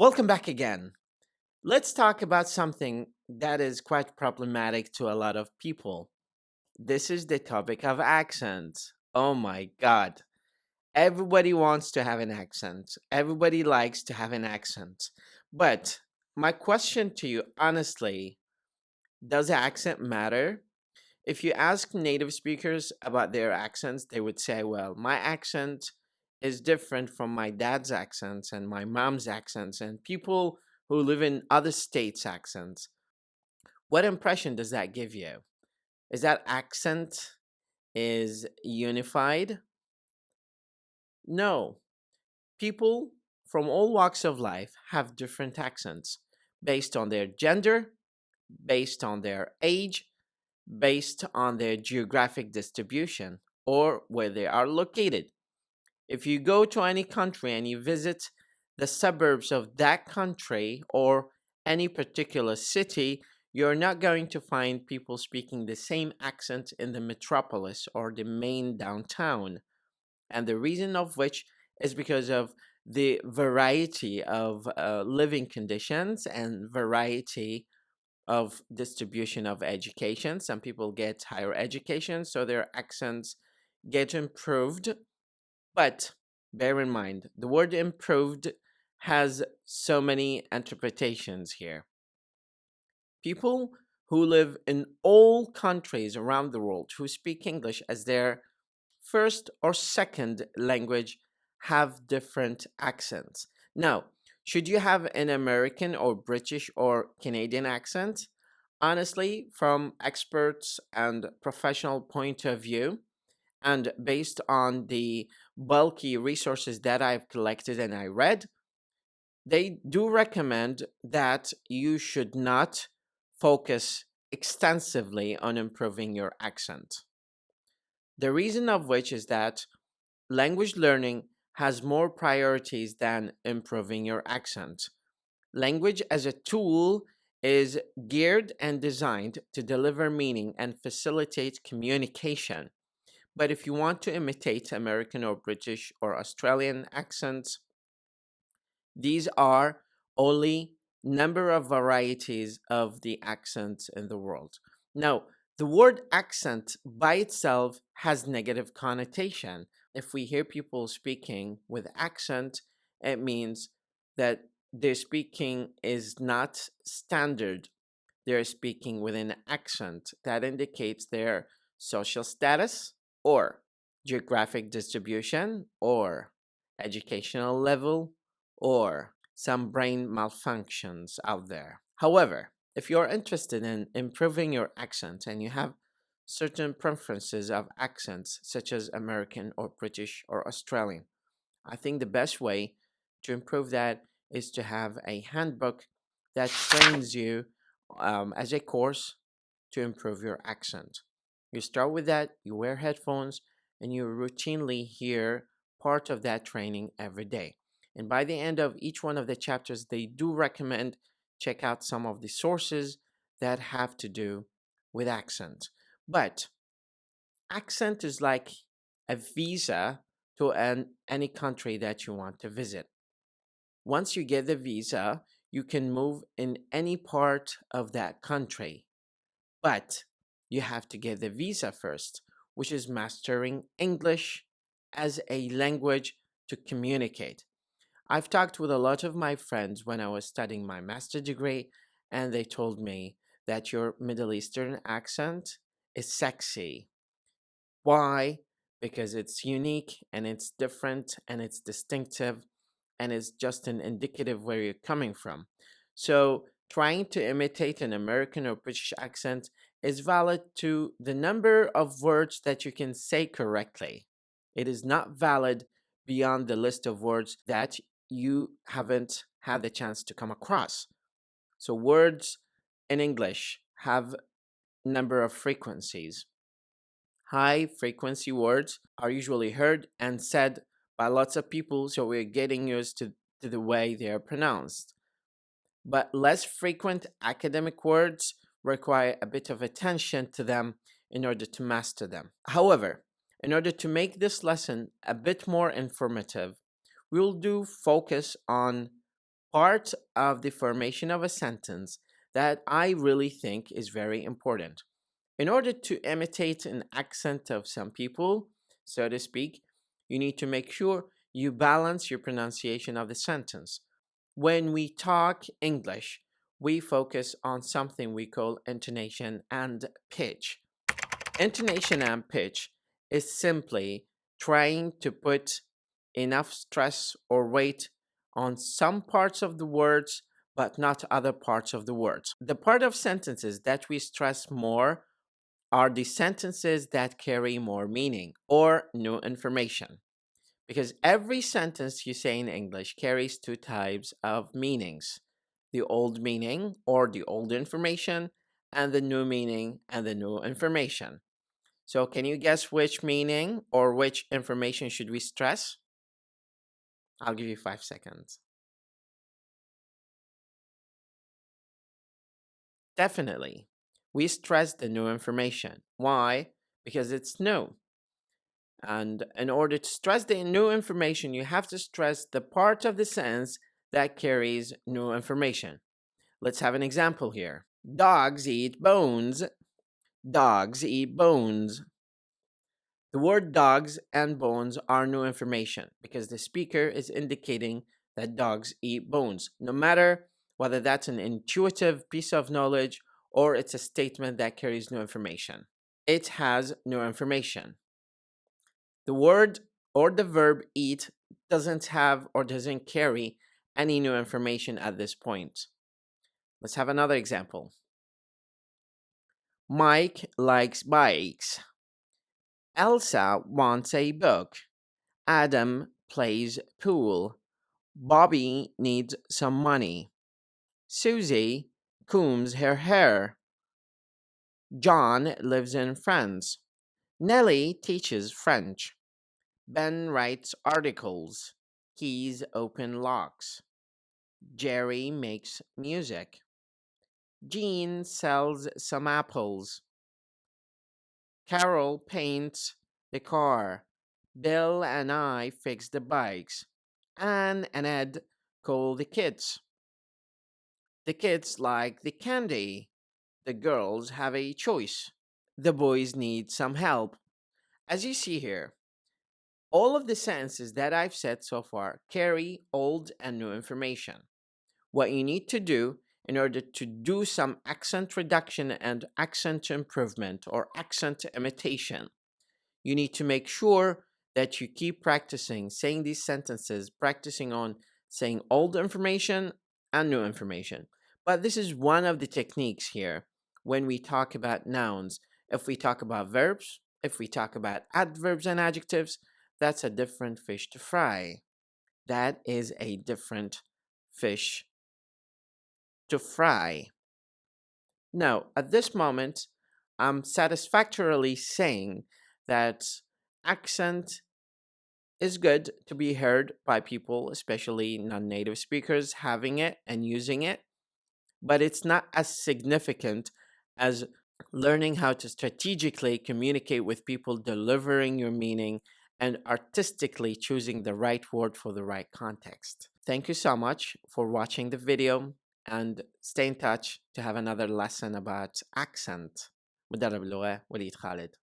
Welcome back again. Let's talk about something that is quite problematic to a lot of people. This is the topic of accents. Oh my god. Everybody wants to have an accent. Everybody likes to have an accent. But my question to you, honestly, does accent matter? If you ask native speakers about their accents, they would say, well, my accent is different from my dad's accents and my mom's accents and people who live in other states' accents. What impression does that give you? Is that accent is unified? No. People from all walks of life have different accents based on their gender, based on their age, based on their geographic distribution or where they are located. If you go to any country and you visit the suburbs of that country or any particular city, you're not going to find people speaking the same accent in the metropolis or the main downtown. And the reason of which is because of the variety of living conditions and variety of distribution of education. Some people get higher education, so their accents get improved. But bear in mind, the word improved has so many interpretations here. People who live in all countries around the world who speak English as their first or second language have different accents. Now, should you have an American or British or Canadian accent? Honestly, from experts and professional point of view, and based on the bulky resources that I've collected and I read, they do recommend that you should not focus extensively on improving your accent. The reason of which is that language learning has more priorities than improving your accent. Language as a tool is geared and designed to deliver meaning and facilitate communication. But if you want to imitate American or British or Australian accents, these are only number of varieties of the accents in the world. Now, the word accent by itself has negative connotation. If we hear people speaking with accent, it means that their speaking is not standard. They're speaking with an accent that indicates their social status or geographic distribution or educational level or some brain malfunctions out there. However, if you're interested in improving your accent and you have certain preferences of accents, such as American or British or Australian, I think the best way to improve that is to have a handbook that trains you as a course to improve your accent. You start with that, you wear headphones, and you routinely hear part of that training every day. And by the end of each one of the chapters, they do recommend check out some of the sources that have to do with accent. But accent is like a visa to any country that you want to visit. Once you get the visa, you can move in any part of that country. But you have to get the visa first, which is mastering English as a language to communicate. I've talked with a lot of my friends when I was studying my master degree, and they told me that your Middle Eastern accent is sexy. Why? Because it's unique and it's different and it's distinctive and it's just an indicative where you're coming from. So, trying to imitate an American or British accent is valid to the number of words that you can say correctly. It is not valid beyond the list of words that you haven't had the chance to come across. So, words in English have number of frequencies. High frequency words are usually heard and said by lots of people, so we're getting used to the way they are pronounced. But less frequent academic words require a bit of attention to them in order to master them. However, in order to make this lesson a bit more informative, we'll do focus on part of the formation of a sentence that I really think is very important. In order to imitate an accent of some people, so to speak, you need to make sure you balance your pronunciation of the sentence. When we talk English, we focus on something we call intonation and pitch. Intonation and pitch is simply trying to put enough stress or weight on some parts of the words but not other parts of the words. The part of sentences that we stress more are the sentences that carry more meaning or new information. Because every sentence you say in English carries two types of meanings: the old meaning or the old information, and the new meaning and the new information. So, can you guess which meaning or which information should we stress? I'll give you 5 seconds. Definitely. We stress the new information. Why? Because it's new. And in order to stress the new information, you have to stress the part of the sentence that carries new information. Let's have an example here. Dogs eat bones. Dogs eat bones. The word dogs and bones are new information because the speaker is indicating that dogs eat bones, no matter whether that's an intuitive piece of knowledge or it's a statement that carries new information. It has new information. The word or the verb eat doesn't have or doesn't carry any new information at this point. Let's have another example. Mike likes bikes. Elsa wants a book. Adam plays pool. Bobby needs some money. Susie combs her hair. John lives in France. Nellie teaches French. Ben writes articles. Keys open locks. Jerry makes music. Jean sells some apples. Carol paints the car. Bill and I fix the bikes. Anne and Ed call the kids. The kids like the candy. The girls have a choice. The boys need some help. As you see here, all of the sentences that I've said so far carry old and new information. What you need to do in order to do some accent reduction and accent improvement or accent imitation, you need to make sure that you keep practicing saying these sentences, practicing on saying old information and new information. But this is one of the techniques here when we talk about nouns. If we talk about verbs, if we talk about adverbs and adjectives, that's a different fish to fry. That is a different fish to fry. Now, at this moment, I'm satisfactorily saying that accent is good to be heard by people, especially non native speakers, having it and using it, but it's not as significant as learning how to strategically communicate with people, delivering your meaning, and artistically choosing the right word for the right context. Thank you so much for watching the video and stay in touch to have another lesson about accent. مدرب اللغة وليد خالد.